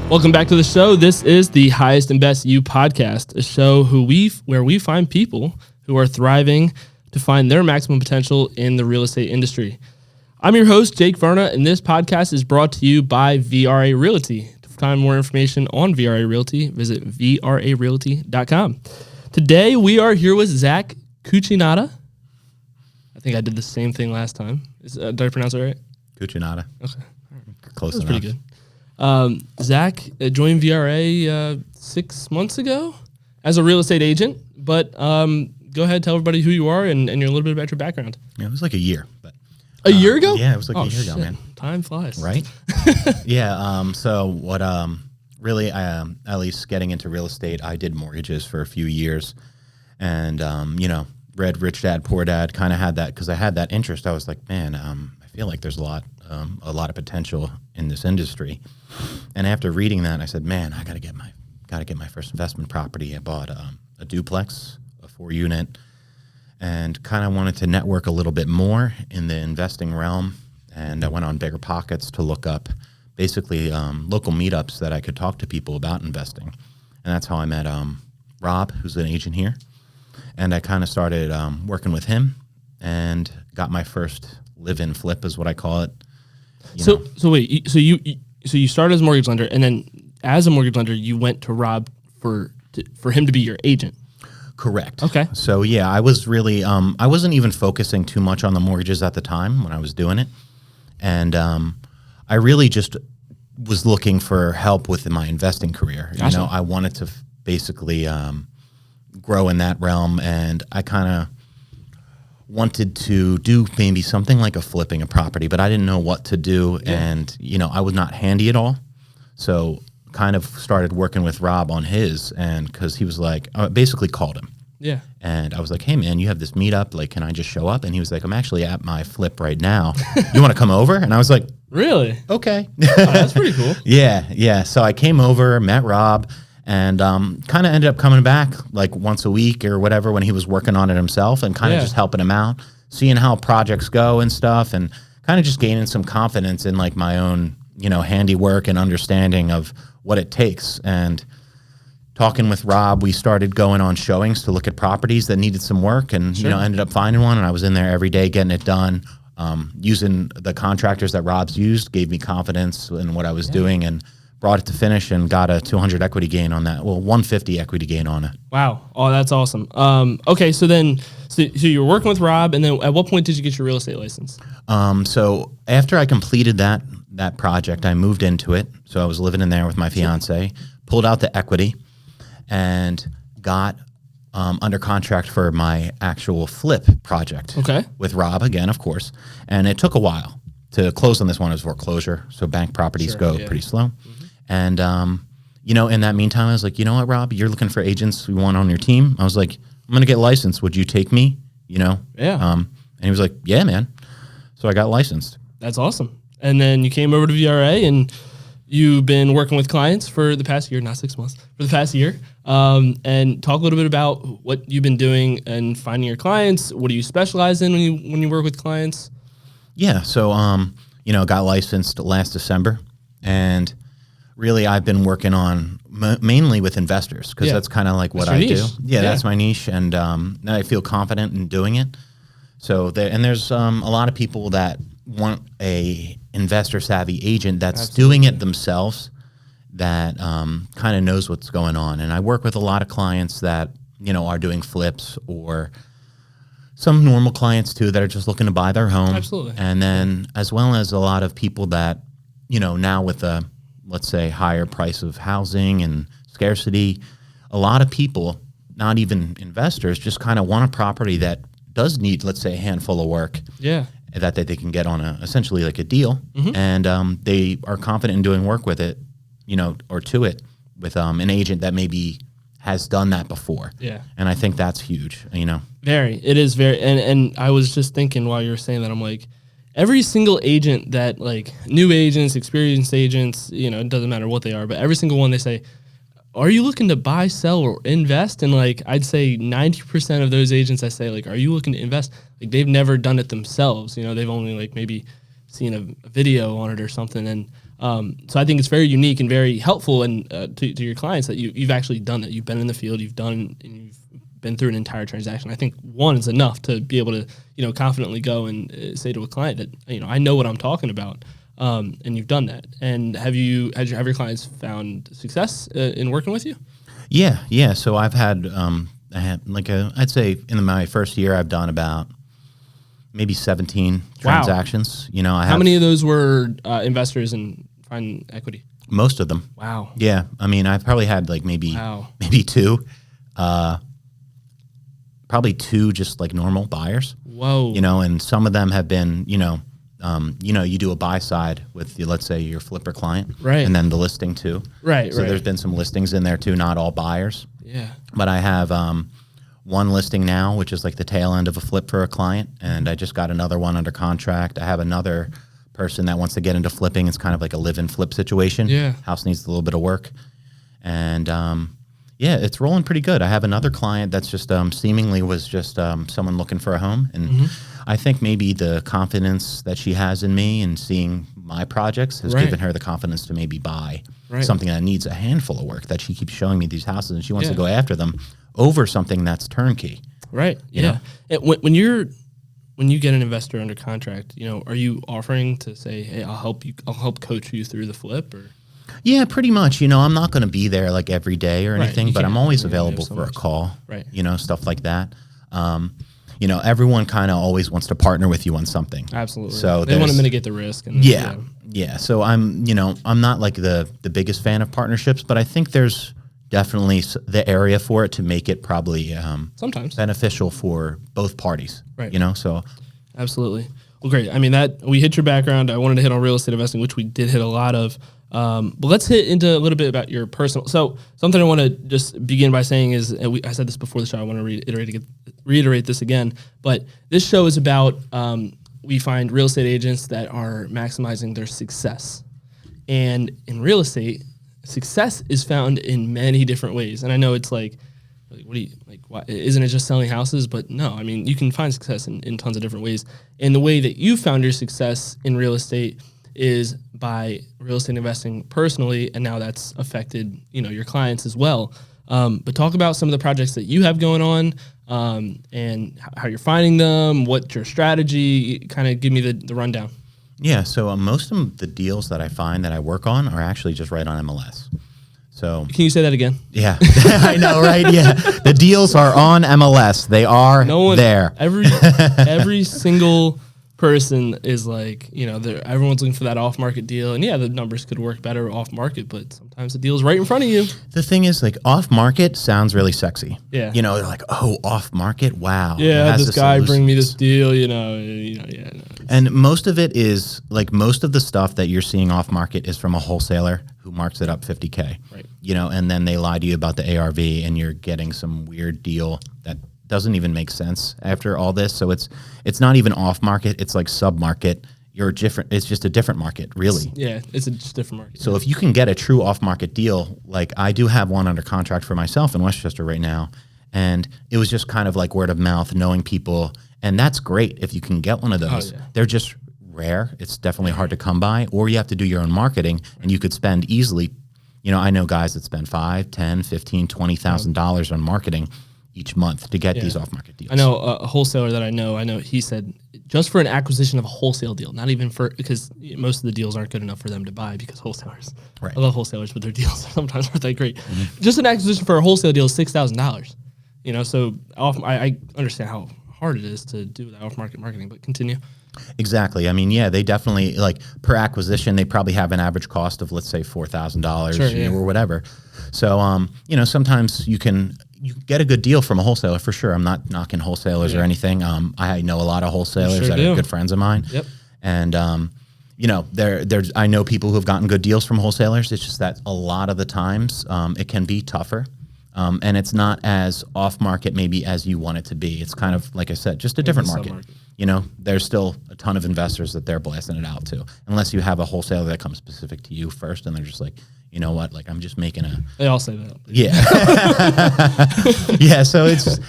Welcome back to the show. This is the Highest and Best You podcast, a show where we find people who are thriving to find their maximum potential in the real estate industry. I'm your host, Jake Verna, and this podcast is brought to you by VRA Realty. To find more information on VRA Realty, visit vrarealty.com. Today, we are here with Zack Cucinotta. I think I did the same thing last time. Did I pronounce it right? Cucinotta. Okay. Close That's enough. pretty good. Zack joined VRA 6 months ago as a real estate agent, but go ahead, tell everybody who you are and a little bit about your background. Yeah, it was like a year. But a year ago? Yeah, it was like a year ago, man. Time flies. Right? Yeah, so what really, at least getting into real estate, I did mortgages for a few years and, read Rich Dad, Poor Dad, kind of had that because I had that interest. I was like, man, I feel like there's a lot of potential in this industry. And after reading that, I said, man, I got to get my first investment property. I bought a duplex, a 4-unit, and kind of wanted to network a little bit more in the investing realm. And I went on Bigger Pockets to look up basically local meetups that I could talk to people about investing. And that's how I met Rob, who's an agent here. And I kind of started working with him and got my first live-in flip, is what I call it. So you started as a mortgage lender, and then as a mortgage lender, you went to Rob for him to be your agent. Correct. Okay. So yeah, I was really I wasn't even focusing too much on the mortgages at the time when I was doing it, and I really just was looking for help with my investing career. Gotcha. I wanted to basically grow in that realm, and I kind of wanted to do maybe something like flipping a property, but I didn't know what to do. Yeah. And, I was not handy at all. So kind of started working with Rob on his, and because he was like, I basically called him. Yeah. And I was like, hey, man, you have this meetup. Like, can I just show up? And he was like, I'm actually at my flip right now. You want to come over? And I was like, really? Okay. Oh, that's pretty cool. Yeah. So I came over, met Rob, and kind of ended up coming back like once a week or whatever when he was working on it himself, and kind of just helping him out, seeing how projects go and stuff, and kind of just gaining some confidence in like my own, handiwork and understanding of what it takes. And talking with Rob, we started going on showings to look at properties that needed some work, and ended up finding one, and I was in there every day getting it done. Using the contractors that Rob's used gave me confidence in what I was doing, and brought it to finish and got a 200 equity gain on that. Well, 150 equity gain on it. Wow. Oh, that's awesome. Okay, so you were working with Rob, and then at what point did you get your real estate license? So after I completed that project, I moved into it. So I was living in there with my fiance, pulled out the equity, and got under contract for my actual flip project. Okay. With Rob again, of course. And it took a while to close on this one. As foreclosure, so bank properties go pretty slow. Mm-hmm. And, in that meantime, I was like, you know what, Rob, you're looking for agents we want on your team. I was like, I'm going to get licensed. Would you take me? Yeah. And he was like, yeah, man. So I got licensed. That's awesome. And then you came over to VRA, and you've been working with clients for the past year, not 6 months, for the past year. And talk a little bit about what you've been doing and finding your clients. What do you specialize in when you work with clients? Yeah. So, got licensed last December, and really I've been working on mainly with investors, because that's kind of like what I do. Yeah, that's my niche. And I feel confident in doing it. So there's a lot of people that want a investor savvy agent that's doing it themselves, that kind of knows what's going on. And I work with a lot of clients that, are doing flips, or some normal clients too that are just looking to buy their home. Absolutely. And then as well as a lot of people that, now with the, let's say, higher price of housing and scarcity, a lot of people, not even investors, just kind of want a property that does need, let's say, a handful of work. Yeah. That they can get on essentially like a deal. Mm-hmm. And they are confident in doing work with it, or to it with an agent that maybe has done that before. Yeah. And I think that's huge, Very. It is very. And I was just thinking while you were saying that, I'm like, every single agent that, like, new agents, experienced agents, it doesn't matter what they are, but every single one, they say, are you looking to buy, sell, or invest? And, like, I'd say 90% of those agents I say, like, are you looking to invest? Like, they've never done it themselves. They've only, like, maybe seen a video on it or something. And So I think it's very unique and very helpful and to your clients that you've actually done it. You've been in the field, you've been through an entire transaction. I think one is enough to be able to, confidently go and say to a client that, I know what I'm talking about. And you've done that. And have your clients found success in working with you? Yeah. So I've had, I'd say in my first year, I've done about maybe 17 transactions. How many of those were investors in fund equity? Most of them. Wow. Yeah. I mean, I've probably had maybe two. Probably two just like normal buyers. Whoa. And some of them have been, you do a buy side with, let's say, your flipper client. Right. And then the listing too. Right, So there's been some listings in there too, not all buyers. Yeah. But I have one listing now, which is like the tail end of a flip for a client. And I just got another one under contract. I have another person that wants to get into flipping. It's kind of like a live and flip situation. Yeah. House needs a little bit of work. And yeah, it's rolling pretty good. I have another client that's just seemingly was just someone looking for a home. And I think maybe the confidence that she has in me and seeing my projects has given her the confidence to maybe buy something that needs a handful of work, that she keeps showing me these houses and she wants to go after them over something that's turnkey. Right. Yeah. When you get an investor under contract, are you offering to say, hey, I'll help coach you through the flip? Or yeah, pretty much. I'm not going to be there like every day or anything, but I'm always available for a call, stuff like that. Everyone kind of always wants to partner with you on something. Absolutely. So they want to mitigate the risk. And yeah. So I'm not like the biggest fan of partnerships, but I think there's definitely the area for it to make it probably sometimes beneficial for both parties. Right. So absolutely. Well, great. I mean, that we hit your background. I wanted to hit on real estate investing, which we did hit a lot of. But let's hit into a little bit about your personal. So something I want to just begin by saying is, and I said this before the show, I want to reiterate this again, but this show is about, we find real estate agents that are maximizing their success. And in real estate, success is found in many different ways. And I know it's like what do you, like, why, isn't it just selling houses? But no, I mean, you can find success in tons of different ways. And the way that you found your success in real estate is by real estate investing personally, and now that's affected, your clients as well. But talk about some of the projects that you have going on, and how you're finding them, what's your strategy, kind of give me the rundown. Yeah, so most of the deals that I find that I work on are actually just right on MLS. So can you say that again? Yeah, I know, right? Yeah, the deals are on MLS. They are there. Every single person is like, everyone's looking for that off-market deal, and the numbers could work better off-market, but sometimes the deal's right in front of you. The thing is, like, off-market sounds really sexy. Yeah, they're like, oh, off-market, wow. Yeah, this guy bring me this deal, No. And most of it is like most of the stuff that you're seeing off-market is from a wholesaler who marks it up $50K. Right. And then they lie to you about the ARV, and you're getting some weird deal that doesn't even make sense after all this. So it's not even off market. It's like sub market. It's just a different market, really. It's just a different market. So if you can get a true off market deal, like I do have one under contract for myself in Westchester right now, and it was just kind of like word of mouth, knowing people, and that's great if you can get one of those. Oh, yeah. They're just rare. It's definitely hard to come by, or you have to do your own marketing, and you could spend easily. I know guys that spend $5,000, $10,000, $15,000, $20,000 on marketing each month to get these off-market deals. I know a wholesaler that I know he said just for an acquisition of a wholesale deal, not even because most of the deals aren't good enough for them to buy because wholesalers. Right. I love wholesalers, but their deals sometimes aren't that great. Mm-hmm. Just an acquisition for a wholesale deal is $6,000. So I understand how hard it is to do that off-market marketing, but continue. Exactly. I mean, they definitely, like, per acquisition, they probably have an average cost of, let's say, $4,000 or whatever. So, sometimes you get a good deal from a wholesaler for sure. I'm not knocking wholesalers or anything. I know a lot of wholesalers that are good friends of mine. Yep. And, I know people who have gotten good deals from wholesalers. It's just that a lot of the times it can be tougher. And it's not as off-market maybe as you want it to be. It's kind of, like I said, just a different market. There's still a ton of investors that they're blasting it out to, unless you have a wholesaler that comes specific to you first, and they're just like, you know what, like, I'm just making a... They all say that. Yeah. Yeah, so it's,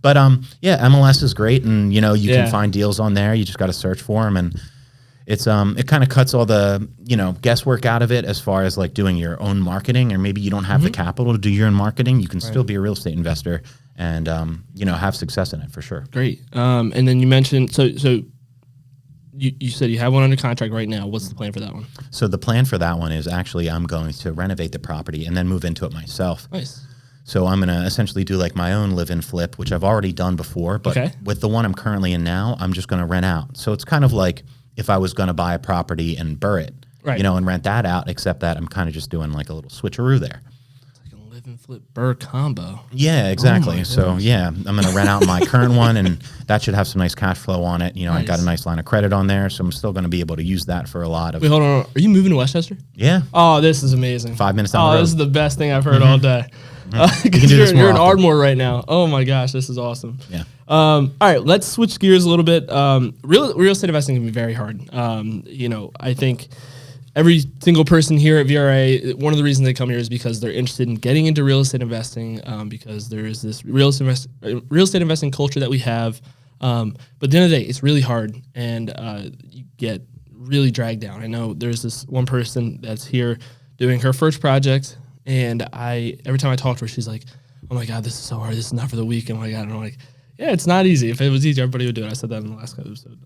but MLS is great, and, you can find deals on there. You just got to search for them, and It's it kind of cuts all the guesswork out of it as far as like doing your own marketing, or maybe you don't have the capital to do your own marketing. You can still be a real estate investor and have success in it for sure. Great. And then you mentioned so you said you have one under contract right now. What's the plan for that one? So the plan for that one is actually I'm going to renovate the property and then move into it myself. Nice. So I'm going to essentially do like my own live-in flip, which I've already done before, but with the one I'm currently in now, I'm just going to rent out. So it's kind of like if I was going to buy a property and burr it, and rent that out, except that I'm kind of just doing like a little switcheroo there. It's like a live and flip burr combo. Yeah, exactly. So yeah, I'm going to rent out my current one, and that should have some nice cash flow on it. I got a nice line of credit on there, so I'm still going to be able to use that for a lot of. Wait, hold on. Are you moving to Westchester? Yeah. Oh, this is amazing. 5 minutes down the road. This is the best thing I've heard all day. You're in Ardmore right now. Oh my gosh, this is awesome. Yeah. All right, let's switch gears a little bit. Real estate investing can be very hard. I think every single person here at VRA, one of the reasons they come here is because they're interested in getting into real estate investing, because there is this real estate investing culture that we have. But at the end of the day, it's really hard, and you get really dragged down. I know there's this one person that's here doing her first project, and every time I talk to her, she's like, "Oh my God, this is so hard. This is not for the weak." And I'm like, yeah, it's not easy. If it was easy, everybody would do it. I said that in the last episode.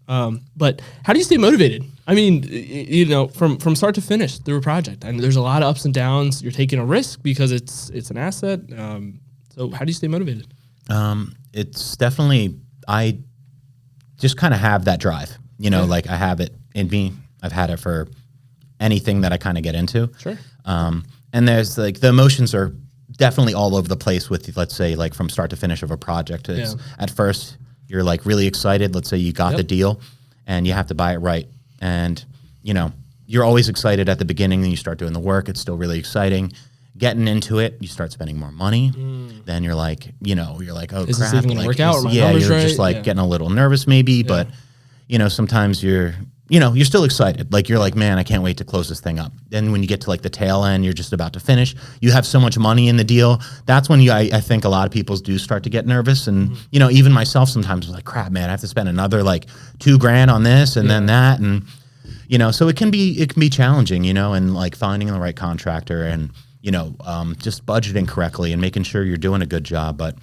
But how do you stay motivated? I mean, from start to finish through a project, and there's a lot of ups and downs. You're taking a risk because it's an asset. So how do you stay motivated? It's definitely, I just kind of have that drive. Like I have it in me. I've had it for anything that I kind of get into. Sure. And there's like the emotions are definitely all over the place with, let's say, like from start to finish of a project. It's, at first, you're like really excited. Let's say you got the deal and you have to buy it right. And, you're always excited at the beginning, and you start doing the work. It's still really exciting. Getting into it, you start spending more money. Then you're like, oh, is crap. This even gonna work out? You're just like getting a little nervous maybe, but, sometimes you're still excited. Like, you're like, man, I can't wait to close this thing up. Then when you get to like the tail end, you're just about to finish. You have so much money in the deal. That's when I think a lot of people do start to get nervous. And, even myself sometimes was like, crap, man, I have to spend another like $2,000 on this and then that. And, so it can be challenging, and like finding the right contractor and, just budgeting correctly and making sure you're doing a good job. But,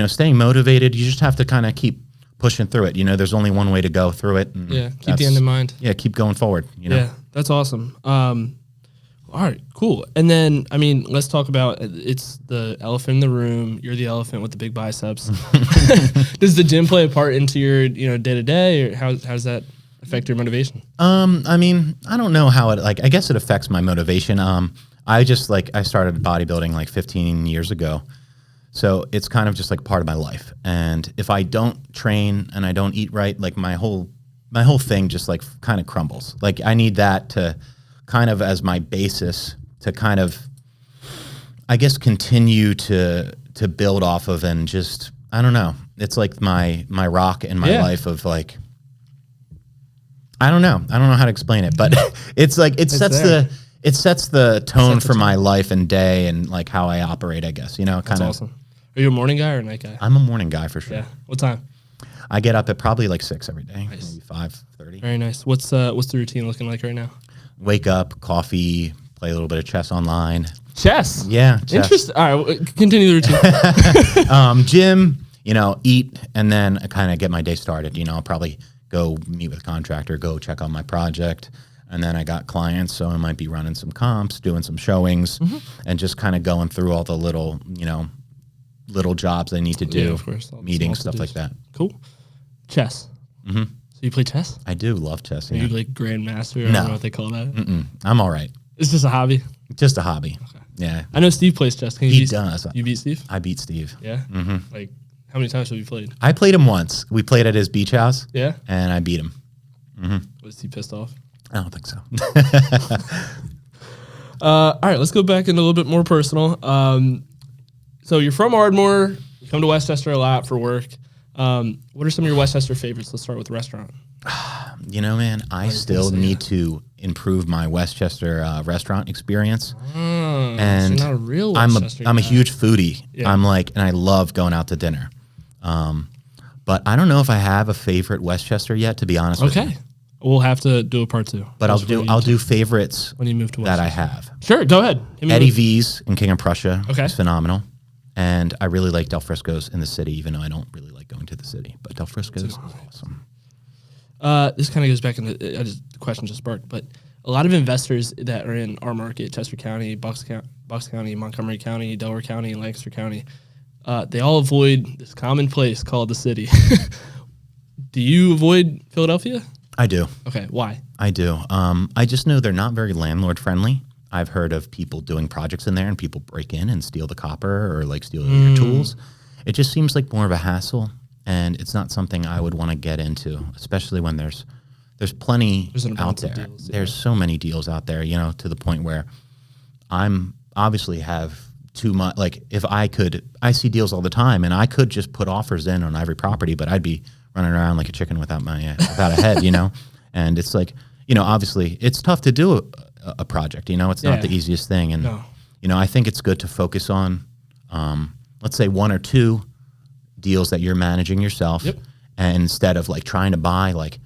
staying motivated, you just have to kind of keep pushing through it. There's only one way to go through it. And keep the end in mind. Yeah, keep going forward. Yeah, that's awesome. All right, cool. And then, let's talk about, it's the elephant in the room. You're the elephant with the big biceps. Does the gym play a part into your, day to day, or how does that affect your motivation? I don't know how it, I guess it affects my motivation. I started bodybuilding like 15 years ago. So it's kind of just like part of my life. And if I don't train and I don't eat right, like my whole thing just like kind of crumbles. Like I need that to kind of as my basis to kind of, I guess, continue to build off of, and just, I don't know. It's like my rock in my life of like, I don't know how to explain it, but it's like, it sets the tone for my life and day and like how I operate, I guess, kind of. That's awesome. Are you a morning guy or a night guy? I'm a morning guy for sure. Yeah. What time? I get up at probably like 6 every day, nice. Maybe 5:30. Very nice. What's the routine looking like right now? Wake up, coffee, play a little bit of chess online. Chess? Yeah. Chess. Interesting. All right, continue the routine. Gym, eat, and then I kind of get my day started. I'll probably go meet with a contractor, go check on my project. And then I got clients, so I might be running some comps, doing some showings, and just kind of going through all the little, little jobs I need to do, of course, meetings, stuff like that. Cool. Chess. So you play chess? I do love chess. Are you like grandmaster? I don't know what they call that. I'm all right. It's just a hobby? Just a hobby. Okay. Yeah. I know Steve plays chess. He does. You beat Steve? I beat Steve. Yeah? Like, how many times have you played? I played him once. We played at his beach house. Yeah? And I beat him. Was he pissed off? I don't think so. All right, let's go back into a little bit more personal. So you're from Ardmore. You come to Westchester a lot for work. What are some of your Westchester favorites? Let's start with the restaurant. Man, I still need to improve my Westchester restaurant experience. And so you're not a real Westchester I'm a huge foodie. Yeah. And I love going out to dinner. But I don't know if I have a favorite Westchester yet, to be honest with you. We'll have to do a part 2. But I'll do favorites when you move to that I have. Sure, go ahead. Eddie V's in King of Prussia Okay. is phenomenal. And I really like Del Frisco's in the city, even though I don't really like going to the city. But Del Frisco's is awesome. This kind of goes back into the question just sparked, but a lot of investors that are in our market, Chester County, Bucks County, Montgomery County, Delaware County, Lancaster County, they all avoid this common place called the city. Do you avoid Philadelphia? I do. Okay, why? I do. I just know they're not very landlord friendly. I've heard of people doing projects in there and people break in and steal the copper or like steal your tools. It just seems like more of a hassle, and it's not something I would want to get into, especially when there's plenty out there. Deals, there's so many deals out there, to the point where I'm obviously have too much. Like if I see deals all the time, and I could just put offers in on every property, but I'd be running around like a chicken without a head, And it's like, obviously it's tough to do a project, it's not the easiest thing. And, I think it's good to focus on, let's say 1 or 2 deals that you're managing yourself. Yep. And instead of like trying to buy like,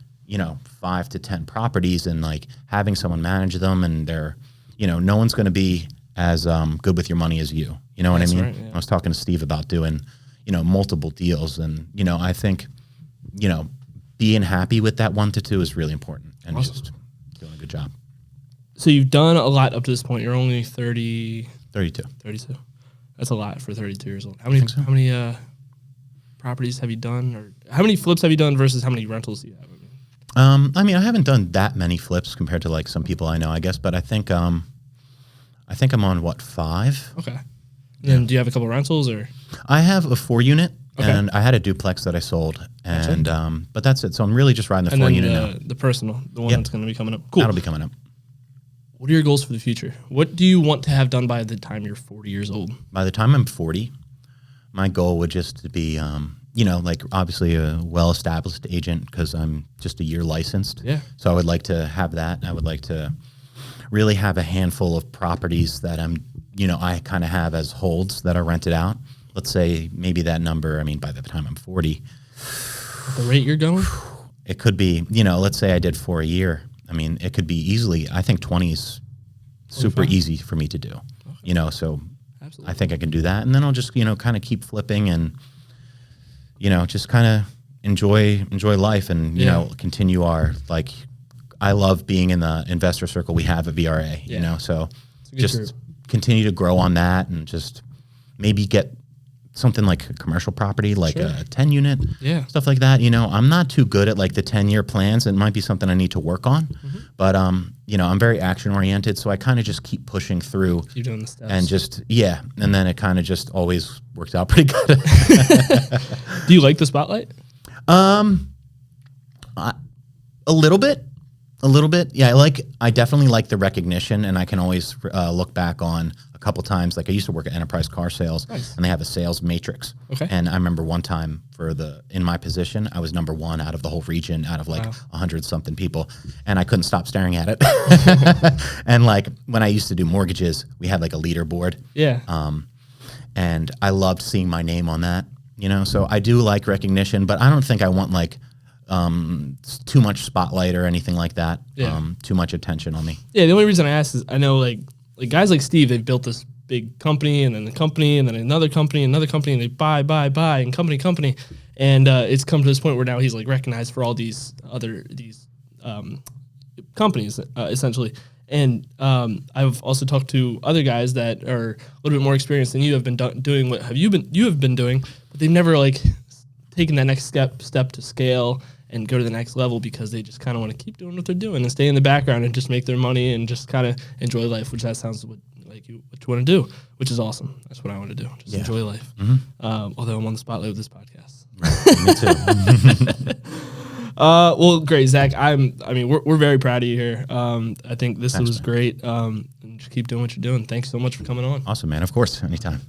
5 to 10 properties and like having someone manage them, and they're, no one's going to be as good with your money as you. You know what I mean? Right, yeah. I was talking to Steve about doing, multiple deals, and, I think, being happy with that 1 to 2 is really important, and just doing a good job. So you've done a lot up to this point. You're only 32. 32. That's a lot for 32 years old. How many properties have you done, or how many flips have you done versus how many rentals do you have? I haven't done that many flips compared to like some people I know, I guess, but I think I'm on 5. Okay. And then do you have a couple rentals, or? I have a 4-unit. Okay. And I had a duplex that I sold, and but that's it. So I'm really just riding the 4-unit now. The personal, the one that's going to be coming up. Cool. That'll be coming up. What are your goals for the future? What do you want to have done by the time you're 40 years old? By the time I'm 40, my goal would just to be, like obviously a well-established agent, because I'm just a year licensed. Yeah. So I would like to have that. I would like to really have a handful of properties that I kind of have as holds that are rented out. Let's say maybe that number, by the time I'm 40. At the rate you're going? It could be, let's say I did 4 a year. It could be easily, I think 20 is super easy for me to do, so absolutely. I think I can do that. And then I'll just, kind of keep flipping and, just kind of enjoy life and, continue our, like, I love being in the investor circle we have at VRA, so just continue to grow on that, and just maybe get something like a commercial property, like a 10-unit, stuff like that. I'm not too good at like the 10-year plans. It might be something I need to work on, but I'm very action oriented, so I kind of just keep pushing through. You're doing the steps, and just and then it kind of just always works out pretty good. Do you like the spotlight? A little bit. Yeah, I definitely like the recognition, and I can always look back on a couple times. Like I used to work at Enterprise Car Sales, and they have a sales matrix. Okay. And I remember one time in my position, I was number 1 out of the whole region, out of like 100-something people, and I couldn't stop staring at it. And like when I used to do mortgages, we had like a leaderboard. Yeah. And I loved seeing my name on that. So I do like recognition, but I don't think I want like too much spotlight or anything like that. Too much attention on me. Yeah, the only reason I asked is I know like guys like Steve, they've built this big company, and then the company, and then another company, and they buy, and company, and it's come to this point where now he's like recognized for all these companies essentially. And I've also talked to other guys that are a little bit more experienced than you have been doing what you have been doing, but they've never like taken that next step to scale and go to the next level, because they just kind of want to keep doing what they're doing and stay in the background and just make their money and just kind of enjoy life, which that sounds what you want to do, which is awesome. That's what I want to do. Just enjoy life. Although I'm on the spotlight with this podcast. Right, me too. Well, great, Zach. We're very proud of you here. I think this was great. And just keep doing what you're doing. Thanks so much for coming on. Awesome, man. Of course, anytime.